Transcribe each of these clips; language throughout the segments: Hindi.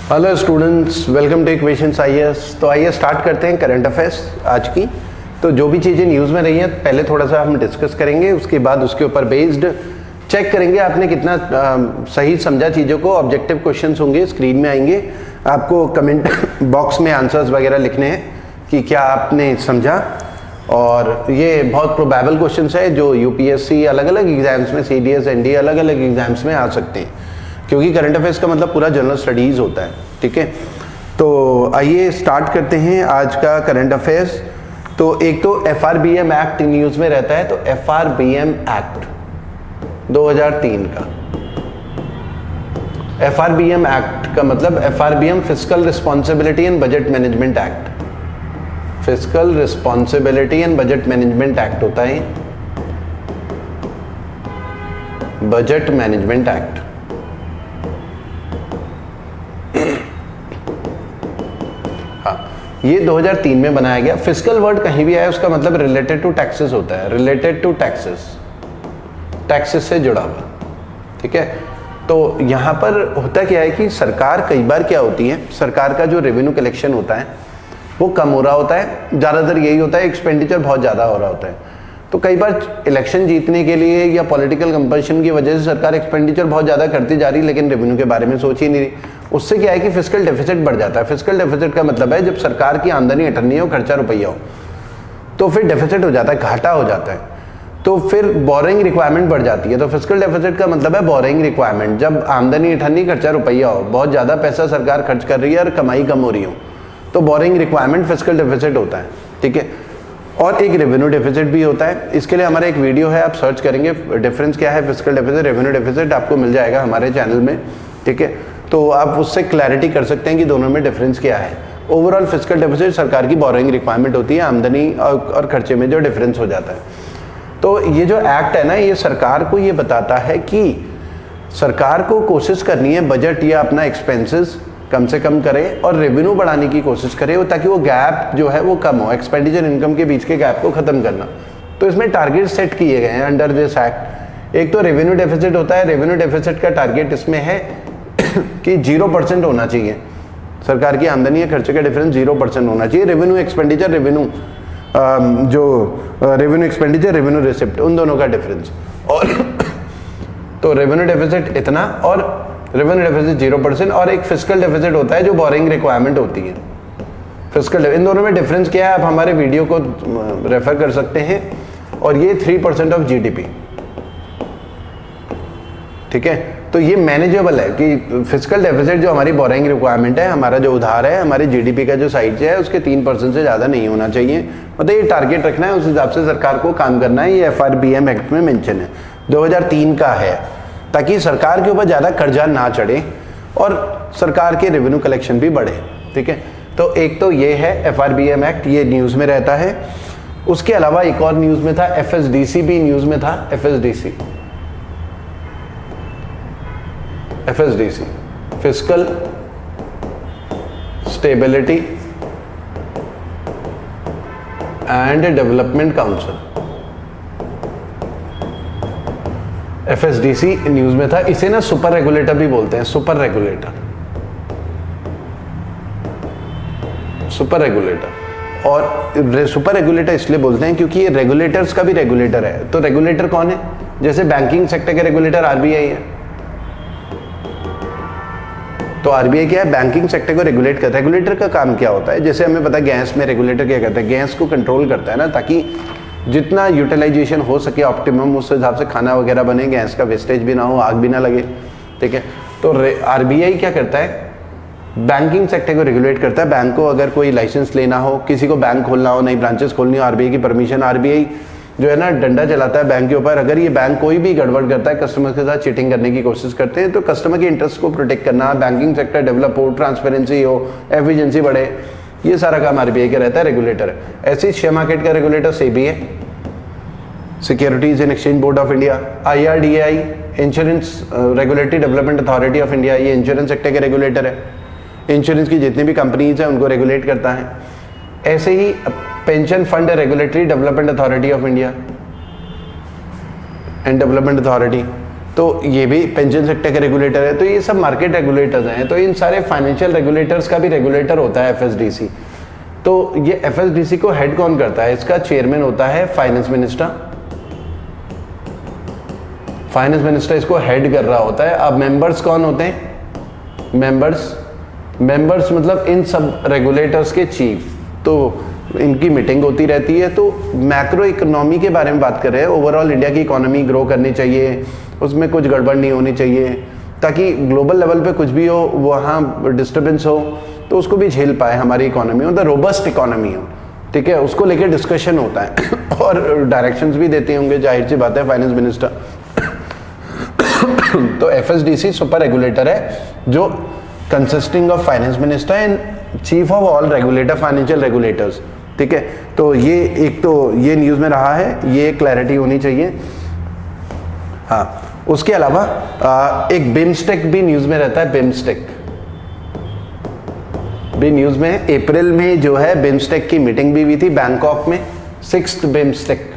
Hello students, welcome two equations IAS. तो आइए स्टार्ट करते हैं करंट अफेयर्स आज की। तो जो भी चीज़ें न्यूज़ में रही हैं पहले थोड़ा सा हम डिस्कस करेंगे, उसके बाद उसके ऊपर बेस्ड चेक करेंगे आपने कितना सही समझा चीज़ों को। ऑब्जेक्टिव क्वेश्चंस होंगे, स्क्रीन में आएंगे, आपको कमेंट बॉक्स में आंसर्स वगैरह लिखने हैं कि क्या आपने समझा। और ये बहुत प्रोबेबल क्वेश्चंस है जो यूपीएससी अलग अलग एग्जाम्स में, सीडीएस एनडीए अलग अलग एग्जाम्स में आ सकते हैं, क्योंकि करंट अफेयर्स का मतलब पूरा जनरल स्टडीज होता है। ठीक है, तो आइए स्टार्ट करते हैं आज का करंट अफेयर्स। तो एक तो एफआरबीएम एक्ट न्यूज़ में रहता है, तो एफआरबीएम एक्ट 2003 का। एफआरबीएम एक्ट का मतलब FRBM fiscal responsibility and budget management act, fiscal responsibility and budget management act होता है, बजट मैनेजमेंट एक्ट। ये 2003 में बनाया गया। फिस्कल वर्ड कहीं भी आया उसका मतलब रिलेटेड टू टैक्सेस होता है, रिलेटेड टू टैक्सेस, टैक्सेस से जुड़ा हुआ। ठीक है, तो यहाँ पर होता क्या है कि सरकार कई बार क्या होती है, सरकार का जो रेवेन्यू कलेक्शन होता है वो कम हो रहा होता है, ज़्यादातर यही होता है, एक्सपेंडिचर बहुत ज़्यादा हो रहा होता है। तो कई बार इलेक्शन जीतने के लिए या पॉलिटिकल कंपल्शन की वजह से सरकार एक्सपेंडिचर बहुत ज़्यादा करती जा रही, लेकिन रेवेन्यू के बारे में सोच ही नहीं रही। उससे क्या है कि फिस्कल डेफिसिट बढ़ जाता है। फिस्कल डेफिसिट का मतलब है जब सरकार की आमदनी अठन्नी हो, खर्चा रुपया हो, तो फिर डेफिसिट हो जाता है, घाटा हो जाता है, तो फिर बोरिंग रिक्वायरमेंट बढ़ जाती है। तो फिस्कल डेफिसिट का मतलब है बोरिंग रिक्वायरमेंट। जब आमदनी अठन्नी, खर्चा रुपया हो, बहुत ज़्यादा पैसा सरकार खर्च कर रही है और कमाई कम हो रही हो, तो बोरिंग रिक्वायरमेंट फिस्कल डेफिसिट होता है। ठीक है, और एक रेवेन्यू डेफिसिट भी होता है। इसके लिए हमारा एक वीडियो है, आप सर्च करेंगे डिफरेंस क्या है फिस्कल डेफिसिट रेवेन्यू डेफिसिट, आपको मिल जाएगा हमारे चैनल में। ठीक है, तो आप उससे क्लैरिटी कर सकते हैं कि दोनों में डिफरेंस क्या है। ओवरऑल फिस्कल डेफिसिट सरकार की बोरिंग रिक्वायरमेंट होती है, आमदनी और खर्चे में जो डिफरेंस हो जाता है। तो ये जो एक्ट है ना, ये सरकार को ये बताता है कि सरकार को कोशिश करनी है बजट या अपना एक्सपेंसेस कम से कम करे और रेवेन्यू बढ़ाने की कोशिश करे, ताकि वो गैप जो है वो कम हो, एक्सपेंडिचर इनकम के बीच के गैप को खत्म करना। तो इसमें टारगेट सेट किए गए हैं अंडर दिस एक्ट। एक तो रेवेन्यू डेफिसिट होता है, रेवेन्यू डेफिसिट का टारगेट इसमें है कि 0% होना चाहिए, सरकार की आमदनी या खर्चे का डिफरेंस 0% होना चाहिए। Revenue expenditure, revenue revenue expenditure, revenue receipt, उन दोनों का डिफरेंस। और तो रेवेन्यू डेफिसिट इतना और रेवेन्यू डेफिसिट 0%, और एक फिस्कल डेफिसिट होता है जो बोरिंग रिक्वायरमेंट होती है। फिस्कल, इन दोनों में डिफरेंस क्या है आप हमारे वीडियो को रेफर कर सकते हैं। और ये 3% ऑफ जीडीपी। ठीक है, तो ये मैनेजेबल है कि फिस्कल डेफिसिट जो हमारी बोरिंग रिक्वायरमेंट है, हमारा जो उधार है, हमारी जीडीपी का जो साइज है उसके 3% से ज़्यादा नहीं होना चाहिए। मतलब ये टारगेट रखना है, उस हिसाब से सरकार को काम करना है। ये एफआरबीएम एक्ट में मेंशन है, 2003 का है, ताकि सरकार के ऊपर ज़्यादा कर्जा ना चढ़े और सरकार के रेवेन्यू कलेक्शन भी बढ़े। ठीक है, तो एक तो ये है एफआरबीएम एक्ट, ये न्यूज़ में रहता है। उसके अलावा एक और न्यूज़ में था, एफएसडीसी भी न्यूज़ में था। FSDC fiscal stability and development council, FSDC news में था। इसे ना सुपर रेगुलेटर भी बोलते हैं, सुपर रेगुलेटर, सुपर रेगुलेटर। और सुपर रेगुलेटर इसलिए बोलते हैं क्योंकि ये रेगुलेटर्स का भी रेगुलेटर है। तो रेगुलेटर कौन है? जैसे बैंकिंग सेक्टर के रेगुलेटर आरबीआई है, तो आरबीआई क्या है, बैंकिंग सेक्टर को रेगुलेट करता है। रेगुलेटर का काम क्या होता है, जैसे हमें पता है गैस में रेगुलेटर क्या करता है, गैस को कंट्रोल करता है ना, ताकि जितना यूटिलाइजेशन हो सके ऑप्टिमम, उस हिसाब से खाना वगैरह बने, गैस का वेस्टेज भी ना हो, आग भी ना लगे। ठीक है, तो आरबीआई क्या करता है, बैंकिंग सेक्टर को रेगुलेट करता है। बैंक को अगर कोई लाइसेंस लेना हो, किसी को बैंक खोलना हो, नई ब्रांचेस खोलनी हो, आरबीआई की परमिशन, आरबीआई जो है ना डंडा चलाता है बैंक के ऊपर। अगर ये बैंक कोई भी गड़बड़ करता है, कस्टमर के साथ चीटिंग करने की कोशिश करते हैं, तो कस्टमर के इंटरेस्ट को प्रोटेक्ट करना, बैंकिंग सेक्टर डेवलप हो, ट्रांसपेरेंसी हो, एफिशिएंसी बढ़े, ये सारा काम आरबीआई का रहता है, रेगुलेटर है। ऐसे ही शेयर मार्केट का रेगुलेटर सेबी है, securities and exchange board of India. IRDAI, insurance regulatory development authority of India, ये इंश्योरेंस सेक्टर के रेगुलेटर है, इंश्योरेंस की जितनी भी कंपनीज हैं उनको रेगुलेट करता है। ऐसे ही pension fund regulatory development authority of India and development authority, तो ये भी पेंशन सेक्टर का रेगुलेटर है। तो ये सब मार्केट रेगुलेटर्स हैं। तो इन सारे फाइनेंशियल रेगुलेटर्स का भी रेगुलेटर होता है एफएसडीसी। तो ये एफएसडीसी को हेड कौन करता है? इसका चेयरमैन होता है फाइनेंस मिनिस्टर। फाइनेंस मिनिस्टर इसको हेड कर रहा होता है। अब मेंबर्स कौन होते हैं? मेंबर्स मतलब इन सब रेगुलेटर्स के चीफ। तो इनकी मीटिंग होती रहती है। तो मैक्रो इकोनॉमी के बारे में बात कर रहे हैं। ओवरऑल इंडिया की इकोनॉमी ग्रो करनी चाहिए, उसमें कुछ गड़बड़ नहीं होनी चाहिए, ताकि ग्लोबल लेवल पे कुछ भी हो, वहाँ डिस्टर्बेंस हो तो उसको भी झेल पाए हमारी इकोनॉमी, मतलब रोबस्ट इकोनॉमी हो। ठीक है, उसको लेकर डिस्कशन होता है और डायरेक्शंस भी देते होंगे, जाहिर सी बात है, फाइनेंस मिनिस्टर। तो एफएसडीसी सुपर रेगुलेटर है जो consisting of finance minister and chief of all regulator, financial regulators. ठीक है, तो ये एक तो ये न्यूज में रहा है, ये क्लैरिटी होनी चाहिए। हाँ, उसके अलावा एक बिम्स्टेक भी न्यूज में रहता है। बिम्स्टेक भी न्यूज में है। अप्रैल में जो है बिम्स्टेक की मीटिंग भी हुई थी बैंकॉक में। 6th बिम्स्टेक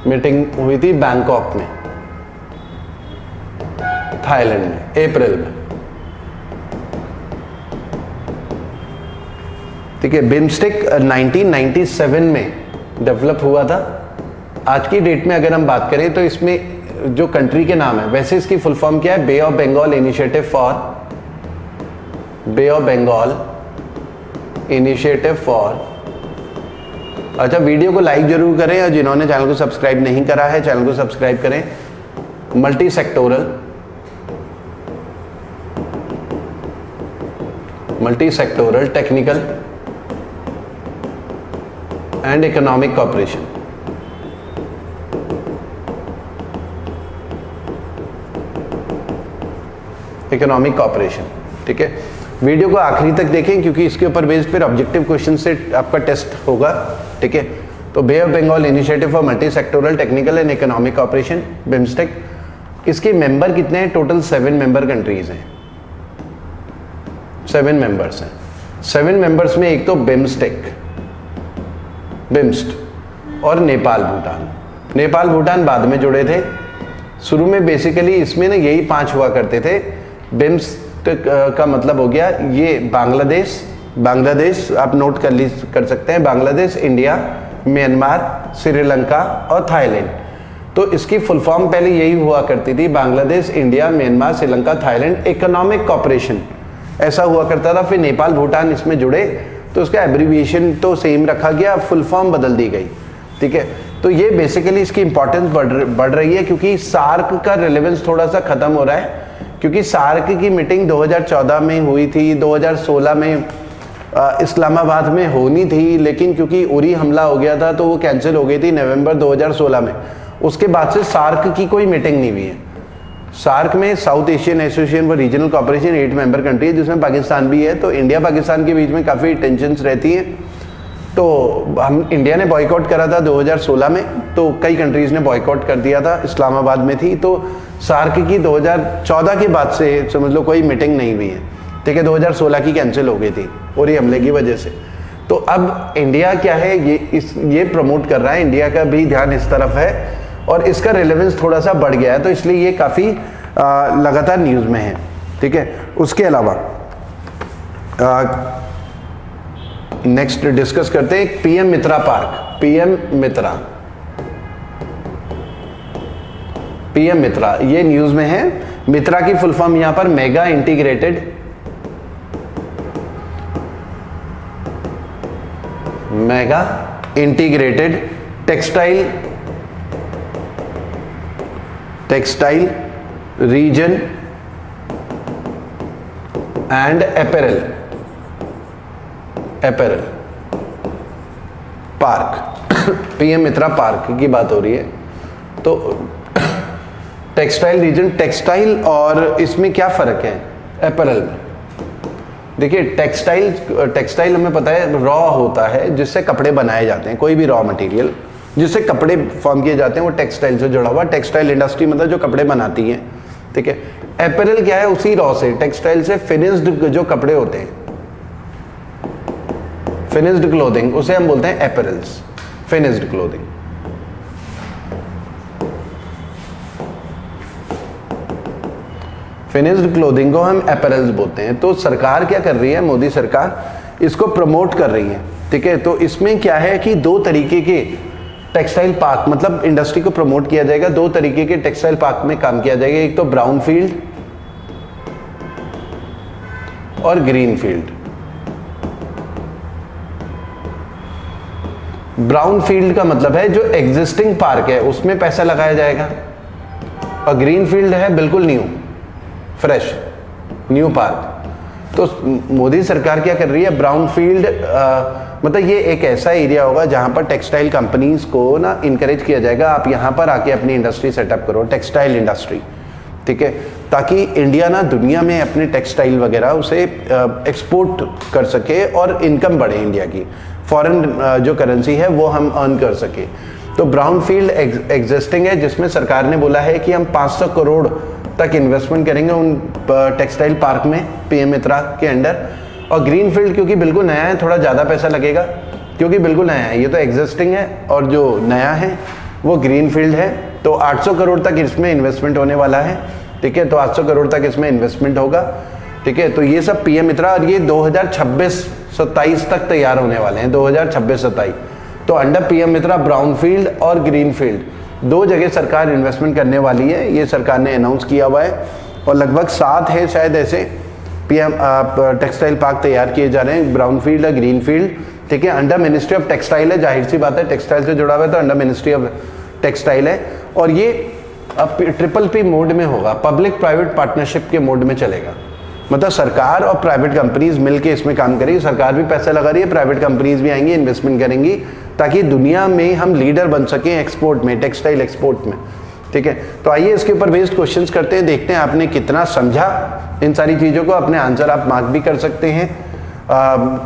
मीटिंग हुई थी बैंकॉक में, थाईलैंड में, अप्रैल में। ठीक है, बिम्स्टेक 1997 में डेवलप हुआ था। आज की डेट में अगर हम बात करें तो इसमें जो कंट्री के नाम है, वैसे इसकी फुल फॉर्म क्या है? Bay of Bengal initiative for, bay of Bengal initiative for. अच्छा, वीडियो को लाइक जरूर करें और जिन्होंने चैनल को सब्सक्राइब नहीं करा है चैनल को सब्सक्राइब करें। Multi sectoral technical and economic corporation. Economic cooperation. ठीक है, वीडियो को आखिरी तक देखें क्योंकि इसके ऊपर बेस्ड फिर ऑब्जेक्टिव क्वेश्चन से आपका टेस्ट होगा। ठीक है, तो bay of Bengal initiative for multi sectoral technical and economic cooperation, BIMSTEC. इसके मेंबर कितने हैं? टोटल 7 मेंबर कंट्रीज हैं। 7 मेंबर्स हैं। 7 मेंबर्स में एक तो बिम्स्टेक, बिम्स्ट और नेपाल भूटान। नेपाल भूटान बाद में जुड़े थे। शुरू में बेसिकली इसमें ना यही 5 हुआ करते थे। बिम्स्टेक का मतलब हो गया ये बांग्लादेश आप नोट कर सकते हैं, बांग्लादेश, इंडिया, म्यांमार, श्रीलंका और थाईलैंड। तो इसकी फुल फॉर्म पहले यही हुआ करती थी, Bangladesh, India, Myanmar, Sri Lanka, Thailand economic cooperation, ऐसा हुआ करता था। फिर नेपाल भूटान इसमें जुड़े तो उसका एब्रीविएशन तो सेम रखा गया, फुल फॉर्म बदल दी गई। ठीक है, तो ये बेसिकली इसकी इंपॉर्टेंस बढ़ रही है क्योंकि सार्क का रिलेवेंस थोड़ा सा खत्म हो रहा है। क्योंकि सार्क की मीटिंग 2014 में हुई थी, 2016 में इस्लामाबाद में होनी थी, लेकिन क्योंकि उरी हमला हो गया था तो वो कैंसिल हो गई थी नवंबर 2016 में। उसके बाद से सार्क की कोई मीटिंग नहीं हुई है। सार्क में South Asian Association for Regional Cooperation 8 member country है, जिसमें पाकिस्तान भी है। तो इंडिया पाकिस्तान के बीच में काफ़ी टेंशन्स रहती हैं। तो हम इंडिया ने बॉयकॉट करा था 2016 में, तो कई कंट्रीज़ ने बॉयकॉट कर दिया था, इस्लामाबाद में थी। तो सार्क की 2014 के बाद से समझ लो कोई मीटिंग नहीं हुई है। ठीक है, 2016 की कैंसिल हो गई थी और ये हमले की वजह से। तो अब इंडिया क्या है, ये प्रमोट कर रहा है, इंडिया का भी ध्यान इस तरफ है और इसका रिलेवेंस थोड़ा सा बढ़ गया है। तो इसलिए ये काफ़ी लगातार न्यूज़ में है। ठीक है, उसके अलावा नेक्स्ट डिस्कस करते हैं पीएम मित्रा पार्क। पीएम मित्रा ये न्यूज़ में है। मित्रा की फुल फॉर्म यहां पर mega integrated textile reason and apparel park. PM Mitra park की बात हो रही है। तो टेक्सटाइल रीजन, टेक्सटाइल और इसमें क्या फर्क है अपैरल में? देखिए, टेक्सटाइल हमें पता है रॉ होता है जिससे कपड़े बनाए जाते हैं। कोई भी रॉ मटेरियल जिससे कपड़े फॉर्म किए जाते हैं वो टेक्सटाइल से जुड़ा हुआ। टेक्सटाइल इंडस्ट्री मतलब जो कपड़े बनाती है। ठीक है, अपैरल क्या है? उसी रॉ से, टेक्सटाइल से फिनिश्ड जो कपड़े होते हैं, फिनिश्ड क्लोथिंग, उसे हम बोलते हैं apparels, finished clothing. Finished clothing को हम अपैरल्स बोलते हैं। तो सरकार क्या कर रही है, मोदी सरकार इसको प्रमोट कर रही है, ठीक है। तो इसमें क्या है कि दो तरीके के टेक्सटाइल पार्क, मतलब इंडस्ट्री को प्रमोट किया जाएगा, दो तरीके के टेक्सटाइल पार्क में काम किया जाएगा, एक तो ब्राउन फील्ड और ग्रीन फील्ड। ब्राउन फील्ड का मतलब है जो एग्जिस्टिंग पार्क है उसमें पैसा लगाया जाएगा, और ग्रीन फील्ड है बिल्कुल न्यू फ्रेश न्यू पार्क। तो मोदी सरकार क्या कर रही है, ब्राउन फील्ड मतलब ये एक ऐसा एरिया होगा जहां पर टेक्सटाइल कंपनीज को ना इनकरेज किया जाएगा, आप यहां पर आके अपनी इंडस्ट्री सेटअप करो, टेक्सटाइल इंडस्ट्री, ठीक है, ताकि इंडिया ना दुनिया में अपने टेक्सटाइल वगैरह उसे एक्सपोर्ट कर सके और इनकम बढ़े इंडिया की, फॉरेन जो करेंसी है वो हम अर्न कर सके। तो ब्राउन फील्ड एग्जिस्टिंग है जिसमें सरकार ने बोला है कि हम 500 करोड़ तक इन्वेस्टमेंट करेंगे उन टेक्सटाइल पार्क में पीएम मित्रा के अंडर। और ग्रीन फील्ड क्योंकि बिल्कुल नया है थोड़ा ज़्यादा पैसा लगेगा, क्योंकि बिल्कुल नया है, ये तो एग्जिस्टिंग है और जो नया है वो ग्रीन फील्ड है। तो 800 करोड़ तक इसमें इन्वेस्टमेंट होने वाला है, ठीक है। तो 800 करोड़ तक इसमें इन्वेस्टमेंट होगा, ठीक है। तो ये सब पीएम मित्रा, और ये 2026-27 तक तैयार होने वाले हैं, 2026-27। तो अंडर पीएम मित्रा ब्राउन फील्ड और ग्रीन फील्ड दो जगह सरकार इन्वेस्टमेंट करने वाली है, ये सरकार ने अनाउंस किया हुआ है। और लगभग 7 है शायद ऐसे पीएम टेक्सटाइल पार्क तैयार किए जा रहे हैं, ब्राउन फील्ड और ग्रीन फील्ड, ठीक है। अंडर मिनिस्ट्री ऑफ टेक्सटाइल है, जाहिर सी बात है टेक्सटाइल से जुड़ा हुआ है तो अंडर मिनिस्ट्री ऑफ टेक्सटाइल है। और ये अब PPP मोड में होगा, पब्लिक प्राइवेट पार्टनरशिप के मोड में चलेगा, मतलब सरकार और प्राइवेट कंपनीज मिलके इसमें काम करेगी। सरकार भी पैसा लगा रही है, प्राइवेट कंपनीज भी आएंगी, इन्वेस्टमेंट करेंगी, ताकि दुनिया में हम लीडर बन सकें एक्सपोर्ट में, टेक्सटाइल एक्सपोर्ट में, ठीक है। तो आइए इसके ऊपर बेस्ड क्वेश्चंस करते हैं, देखते हैं आपने कितना समझा इन सारी चीज़ों को। अपने आंसर आप मार्क भी कर सकते हैं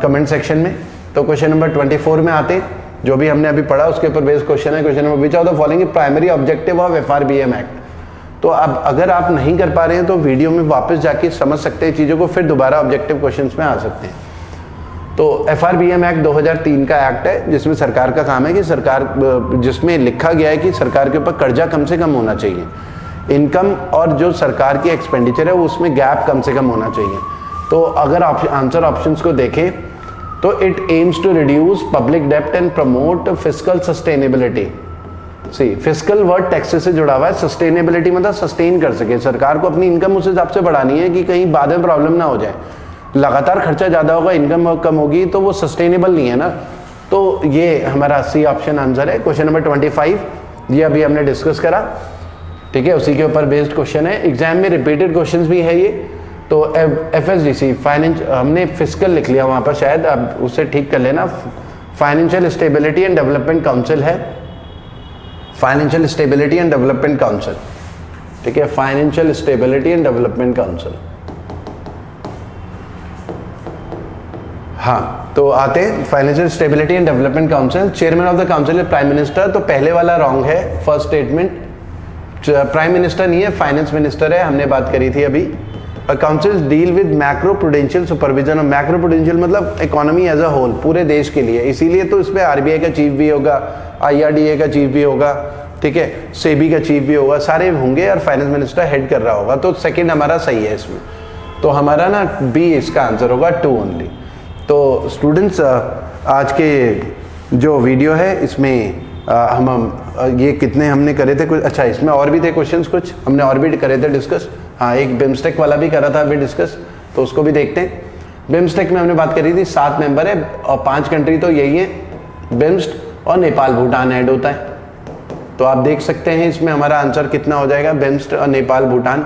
कमेंट सेक्शन में। तो क्वेश्चन नंबर 24 में आते हैं, जो भी हमने अभी पढ़ा उसके ऊपर बेस्ड क्वेश्चन है। Question number which are the following primary objective of FRBM act. तो अब अगर आप नहीं कर पा रहे हैं तो वीडियो में वापस जाके समझ सकते हैं चीज़ों को, फिर दोबारा ऑब्जेक्टिव क्वेश्चंस में आ सकते हैं। तो FRBM एक्ट 2003 का एक्ट है जिसमें सरकार का काम है कि सरकार, जिसमें लिखा गया है कि सरकार के ऊपर कर्जा कम से कम होना चाहिए, इनकम और जो सरकार की एक्सपेंडिचर है उसमें गैप कम से कम होना चाहिए। तो अगर आप आंसर ऑप्शंस को देखें तो it aims to reduce public डेप्ट and promote fiscal sustainability. See fiscal word taxes से जुड़ा हुआ है, सस्टेनेबिलिटी मतलब सस्टेन कर सके, सरकार को अपनी इनकम उस हिसाब से बढ़ानी है कि कहीं बाद में प्रॉब्लम ना हो जाए। लगातार खर्चा ज़्यादा होगा, इनकम कम होगी तो वो सस्टेनेबल नहीं है ना। तो ये हमारा सी ऑप्शन आंसर है। क्वेश्चन नंबर 25 ये अभी हमने डिस्कस करा, ठीक है, उसी के ऊपर बेस्ड क्वेश्चन है। एग्जाम में रिपीटेड क्वेश्चन भी है ये। तो FSDC फाइनेंस, हमने फिस्कल लिख लिया वहाँ पर शायद, अब उसे ठीक कर लेना। Financial stability and development council है, financial stability and development council, ठीक है, financial stability and development council. हाँ, तो आते हैं financial stability and development council. Chairman of the council है प्राइम मिनिस्टर। तो पहले वाला रॉन्ग है, फर्स्ट स्टेटमेंट। प्राइम मिनिस्टर नहीं है, फाइनेंस मिनिस्टर है, हमने बात करी थी अभी। Council deal with macro prudential supervision. और मैक्रो प्रूडेंशियल मतलब इकोनॉमी एज अ होल, पूरे देश के लिए, इसीलिए तो इसमें RBI का चीफ भी होगा, IRDA का चीफ भी होगा, ठीक है, सेबी का चीफ भी होगा, सारे होंगे और फाइनेंस मिनिस्टर हेड कर रहा होगा। तो सेकंड हमारा सही है इसमें। तो हमारा ना बी इसका आंसर होगा, 2 ओनली। तो स्टूडेंट्स आज के जो वीडियो है इसमें हम ये कितने हमने करे थे कुछ, अच्छा इसमें और भी थे क्वेश्चंस, कुछ हमने और भी करे थे डिस्कस। हाँ, एक बिम्स्टेक वाला भी करा था अभी डिस्कस, तो उसको भी देखते हैं। बिम्स्टेक में हमने बात करी थी 7 मेंबर है और 5 कंट्री तो यही है, बिम्स्ट और नेपाल भूटान ऐड होता है। तो आप देख सकते हैं इसमें हमारा आंसर कितना हो जाएगा, बिम्स्ट और नेपाल भूटान,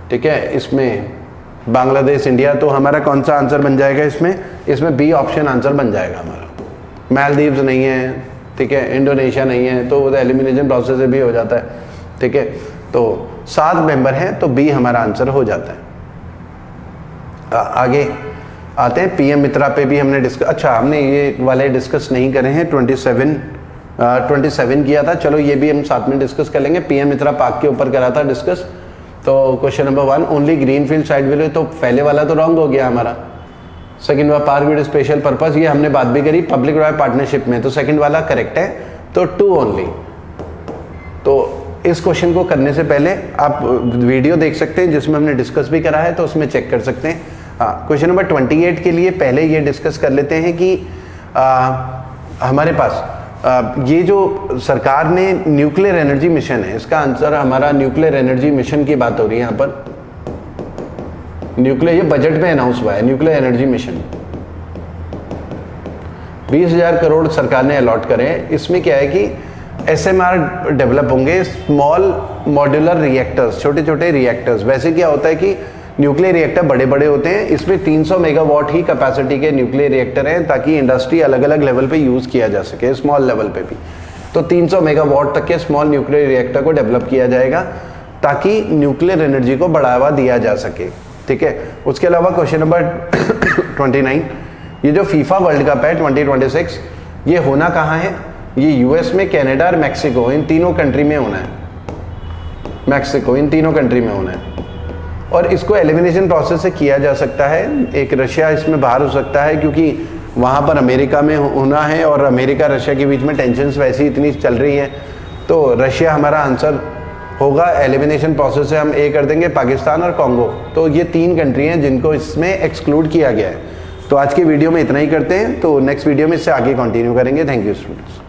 ठीक है। इसमें बांग्लादेश, इंडिया, तो हमारा कौन सा आंसर बन जाएगा इसमें? इसमें बी ऑप्शन आंसर बन जाएगा हमारा। मालदीव्स नहीं है, ठीक है, इंडोनेशिया नहीं है, तो वो एलिमिनेशन प्रोसेस से भी हो जाता है, ठीक है। तो 7 मेंबर हैं तो बी हमारा आंसर हो जाता है। आगे आते हैं, पीएम मित्रा पे भी हमने डिस्कस, अच्छा हमने ये वाले डिस्कस नहीं करे हैं, 27 किया था, चलो ये भी हम साथ में डिस्कस कर लेंगे। पीएम मित्रा पार्क के ऊपर करा था डिस्कस। तो question number 1 only greenfield site will, तो पहले वाला तो रॉन्ग हो गया हमारा। सेकंड वाला पार्क विद स्पेशल पर्पस, ये हमने बात भी करी पब्लिक प्राइवेट पार्टनरशिप में, तो सेकंड वाला करेक्ट है। तो 2 ओनली। तो इस क्वेश्चन को करने से पहले आप वीडियो देख सकते हैं जिसमें हमने डिस्कस भी करा है, तो उसमें चेक कर सकते हैं। हाँ, क्वेश्चन नंबर 28 के लिए पहले ये डिस्कस कर लेते हैं कि हमारे पास ये जो सरकार ने न्यूक्लियर एनर्जी मिशन है, इसका आंसर हमारा न्यूक्लियर एनर्जी मिशन की बात हो रही है यहाँ पर। न्यूक्लियर, ये बजट में अनाउंस हुआ है, न्यूक्लियर एनर्जी मिशन 20,000 करोड़ सरकार ने अलॉट करे। इसमें क्या है कि SMR डेवलप होंगे, स्मॉल मॉड्यूलर रिएक्टर्स, छोटे छोटे रिएक्टर्स। वैसे क्या होता है कि न्यूक्लियर रिएक्टर बड़े बड़े होते हैं, इसमें 300 मेगावाट ही कैपेसिटी के न्यूक्लियर रिएक्टर हैं ताकि इंडस्ट्री अलग अलग लेवल पे यूज किया जा सके, स्मॉल लेवल पे भी। तो 300 मेगावाट तक के स्मॉल न्यूक्लियर रिएक्टर को डेवलप किया जाएगा ताकि न्यूक्लियर एनर्जी को बढ़ावा दिया जा सके, ठीक है। उसके अलावा क्वेश्चन नंबर 29, ये जो फीफा वर्ल्ड कप है 2026, ये होना कहाँ है? ये US में, कनाडा और मैक्सिको, इन तीनों कंट्री में होना है। मैक्सिको, इन तीनों कंट्री में होना है। और इसको एलिमिनेशन प्रोसेस से किया जा सकता है। एक रशिया इसमें बाहर हो सकता है क्योंकि वहाँ पर अमेरिका में होना है और अमेरिका रशिया के बीच में टेंशन्स वैसे ही इतनी चल रही हैं, तो रशिया हमारा आंसर होगा। एलिमिनेशन प्रोसेस से हम ए कर देंगे, पाकिस्तान और कॉन्गो। तो ये 3 कंट्री हैं जिनको इसमें एक्सक्लूड किया गया है। तो आज की वीडियो में इतना ही करते हैं, तो नेक्स्ट वीडियो में इससे आगे कंटिन्यू करेंगे। Thank you students.